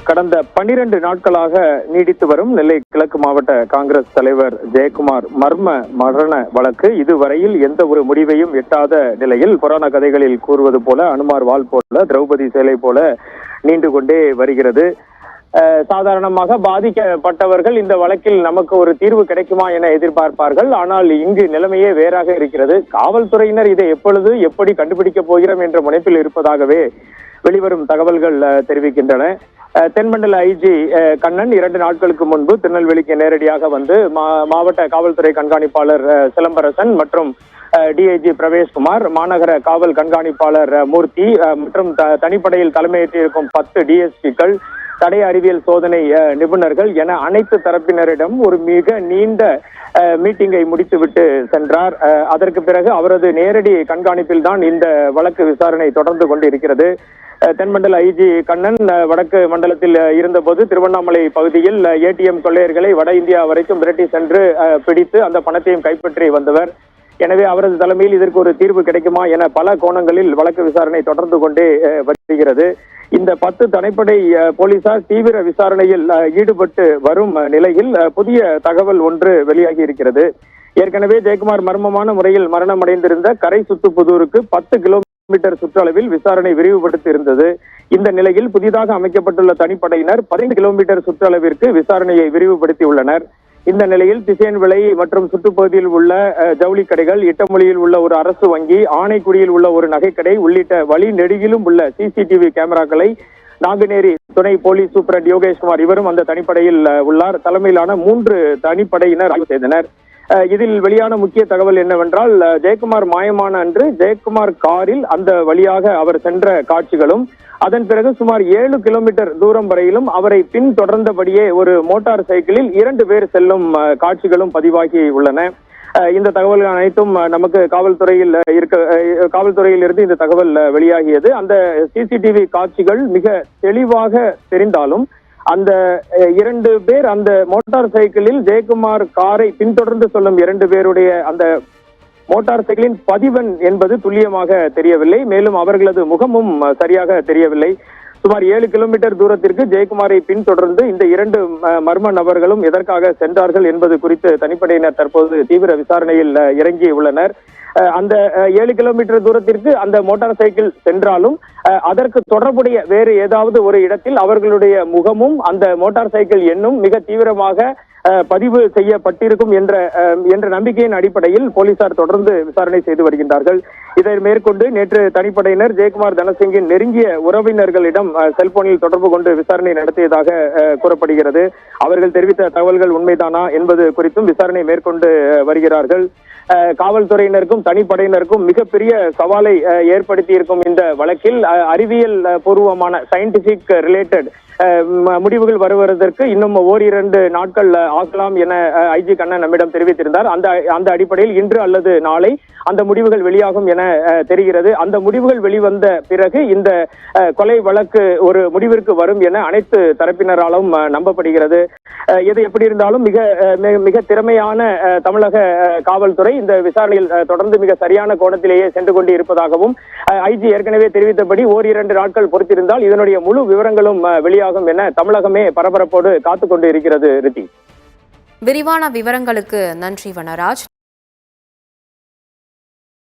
கடந்த 12 நாட்களாக நீடித்து வரும் நெல்லை கிழக்கு மாவட்ட காங்கிரஸ் தலைவர் ஜெயக்குமார் மர்ம மரண வழக்கு இதுவரையில் எந்த ஒரு முடிவையும் எட்டாத நிலையில் புராண கதைகளில் கூறுவது போல அனுமார் வாள் போல திரௌபதி சேலை போல நீண்டு கொண்டே வருகிறது. சாதாரணமாக பாதிக்கப்பட்டவர்கள் இந்த வழக்கில் நமக்கு ஒரு தீர்வு கிடைக்குமா என எதிர்பார்ப்பார்கள். ஆனால் இங்கு நிலைமையே வேறாக இருக்கிறது. காவல்துறையினர் இதை எப்பொழுது எப்படி கண்டுபிடிக்கப் போகிறோம் என்ற முனைப்பில் இருப்பதாகவே வெளிவரும் தகவல்கள் தெரிவிக்கின்றன. தென்மண்டல ஐஜி கண்ணன் 2 நாட்களுக்கு முன்பு திருநெல்வேலிக்கு நேரடியாக வந்து மாவட்ட காவல்துறை கண்காணிப்பாளர் சிலம்பரசன் மற்றும் டிஐஜி பிரவேஷ்குமார், மாநகர காவல் கண்காணிப்பாளர் மூர்த்தி மற்றும் தனிப்படையில் தலைமையேற்றிருக்கும் 10 டிஎஸ்பிக்கள், தடய அறிவியல் சோதனை நிபுணர்கள் என அனைத்து தரப்பினரிடம் ஒரு மிக நீண்ட மீட்டிங்கை முடித்துவிட்டு சென்றார். அதற்கு பிறகு அவரது நேரடி கண்காணிப்பில் தான் இந்த வழக்கு விசாரணை தொடர்ந்து கொண்டிருக்கிறது. தென்மண்டல ஐஜி கண்ணன் வடக்கு மண்டலத்தில் இருந்தபோது திருவண்ணாமலை பகுதியில் ஏடிஎம் கொள்ளையர்களை வட இந்தியா வரைக்கும் விரட்டி சென்று பிடித்து அந்த பணத்தையும் கைப்பற்றி வந்தவர். எனவே அவரது தலைமையில் இதற்கு ஒரு தீர்வு கிடைக்குமா என பல கோணங்களில் வழக்கு விசாரணை தொடர்ந்து கொண்டே வருகிறது. இந்த 10 தனிப்படை போலீசார் தீவிர விசாரணையில் ஈடுபட்டு வரும் நிலையில் புதிய தகவல் ஒன்று வெளியாகி இருக்கிறது. ஏற்கனவே ஜெயக்குமார் மர்மமான முறையில் மரணம் அடைந்திருந்த கரை சுத்துப்புதூருக்கு 10 கிலோமீட்டர் சுற்றளவில் விசாரணை விரிவுபடுத்தி இருந்தது. இந்த நிலையில் புதிதாக அமைக்கப்பட்டுள்ள தனிப்படையினர் 15 கிலோமீட்டர் சுற்றளவிற்கு விசாரணையை விரிவுபடுத்தியுள்ளனர். இந்த நிலையில் திசையன்விளை மற்றும் சுற்றுப்பகுதியில் உள்ள ஜவுளி கடைகள், இட்டமொழியில் உள்ள ஒரு அரசு வங்கி, ஆனைக்குடியில் உள்ள ஒரு நகைக்கடை உள்ளிட்ட வழி நெடுகிலும் உள்ள சிசிடிவி கேமராக்களை நாங்குநேரி துணை போலீஸ் சூப்பரண்ட் யோகேஷ்குமார் இவரும் அந்த தனிப்படையில் உள்ளார் தலைமையிலான 3 தனிப்படையினர் ஆய்வு செய்தனர். இதில் வெளியான முக்கிய தகவல் என்னவென்றால், ஜெயக்குமார் மாயமான அன்று ஜெயக்குமார் காரில் அந்த வழியாக அவர் சென்ற காட்சிகளும், அதன் பிறகு சுமார் 7 கிலோமீட்டர் தூரம் வரையிலும் அவரை பின் தொடர்ந்தபடியே ஒரு மோட்டார் சைக்கிளில் 2 பேர் செல்லும் காட்சிகளும் பதிவாகி உள்ளன. இந்த தகவல்கள் அனைத்தும் நமக்கு காவல்துறையில் இருந்து இந்த தகவல் வெளியாகியது. அந்த சிசிடிவி காட்சிகள் மிக தெளிவாக தெரிந்தாலும் அந்த 2 பேர் அந்த மோட்டார் சைக்கிளில் ஜெயக்குமார் காரை பின்தொடர்ந்து செல்லும் 2 பேருடைய அந்த மோட்டார் சைக்கிளின் பதிவெண் என்பது துல்லியமாக தெரியவில்லை. மேலும் அவர்களது முகமும் சரியாக தெரியவில்லை. சுமார் 7 கிலோமீட்டர் தூரத்திற்கு ஜெயக்குமாரை பின்தொடர்ந்து இந்த 2 மர்ம நபர்களும் எதற்காக சென்றார்கள் என்பது குறித்து தனிப்படையினர் தற்போது தீவிர விசாரணையில் இறங்கி உள்ளனர். அந்த 7 கிலோமீட்டர் தூரத்திற்கு அந்த மோட்டார் சைக்கிள் சென்றாலும் அதற்கு தொடர்புடைய வேறு ஏதாவது ஒரு இடத்தில் அவர்களுடைய முகமும் அந்த மோட்டார் சைக்கிள் எண்ணும் மிக தீவிரமாக பதிவு செய்யப்பட்டிருக்கும் என்ற நம்பிக்கையின் அடிப்படையில் போலீசார் தொடர்ந்து விசாரணை செய்து வருகின்றார்கள். இதை மேற்கொண்டு நேற்று தனிப்படையினர் ஜெயக்குமார் தனசிங்கின் நெருங்கிய உறவினர்களிடம் செல்போனில் தொடர்பு கொண்டு விசாரணை நடத்தியதாக கூறப்படுகிறது. அவர்கள் தெரிவித்த தகவல்கள் உண்மைதானா என்பது குறித்தும் விசாரணை மேற்கொண்டு வருகிறார்கள். காவல்துறையினருக்கும் தனிப்படையினருக்கும் மிகப்பெரிய சவாலை ஏற்படுத்தி இருக்கும் இந்த வழக்கில் அறிவியல் பூர்வமான சயின்டிபிக் ரிலேட்டட் முடிவுகள் வருவதற்கு இன்னும் 1-2 நாட்கள் ஆகலாம் என ஐஜி கண்ணன் நம்மிடம் தெரிவித்திருந்தார். அந்த அடிப்படையில் இன்று அல்லது நாளை அந்த முடிவுகள் வெளியாகும் என தெரிகிறது. அந்த முடிவுகள் வெளிவந்த பிறகு இந்த கொலை வழக்கு ஒரு முடிவிற்கு வரும் என அனைத்து தரப்பினராலும் நம்பப்படுகிறது. எது எப்படி இருந்தாலும் மிக திறமையான தமிழக காவல்துறை இந்த விசாரணையில் தொடர்ந்து மிக சரியான கோணத்திலேயே சென்று கொண்டு இருப்பதாகவும் ஐஜி ஏற்கனவே தெரிவித்தபடி 1-2 நாட்கள் பொறுத்திருந்தால் இதனுடைய முழு விவரங்களும் வெளியாகும் என தமிழகமே பரபரப்போடு காத்துக் கொண்டு இருக்கிறது. ரித்தி, விரிவான விவரங்களுக்கு நன்றி வனராஜ்.